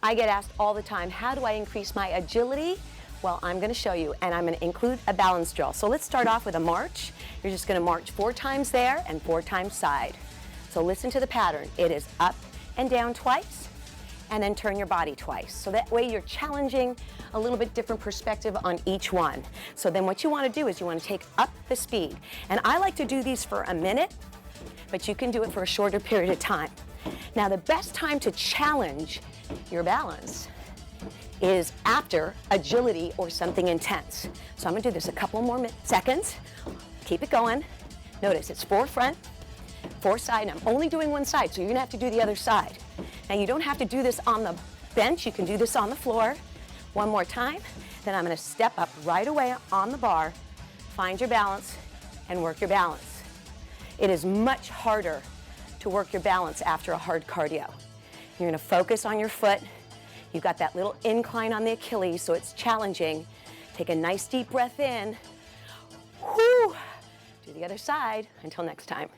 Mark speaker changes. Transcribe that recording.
Speaker 1: I get asked all the time, how do I increase my agility? Well, I'm going to show you, and I'm going to include a balance drill. So let's start off with a march. You're just going to march 4 times there and 4 times side. So listen to the pattern. It is up and down twice, and then turn your body twice. So that way you're challenging a little bit different perspective on each one. So then what you want to do is you want to take up the speed. And I like to do these for a minute, but you can do it for a shorter period of time. Now the best time to challenge your balance is after agility or something intense. So I'm going to do this a couple more seconds. Keep it going. Notice it's 4 front, 4 side, and I'm only doing one side, so you're going to have to do the other side. Now you don't have to do this on the bench, you can do this on the floor. One more time, then I'm going to step up right away on the bar, find your balance, and work your balance. It is much harder to work your balance after a hard cardio. You're going to focus on your foot. You've got that little incline on the Achilles, so it's challenging. Take a nice deep breath in. Whew. Do the other side. Until next time.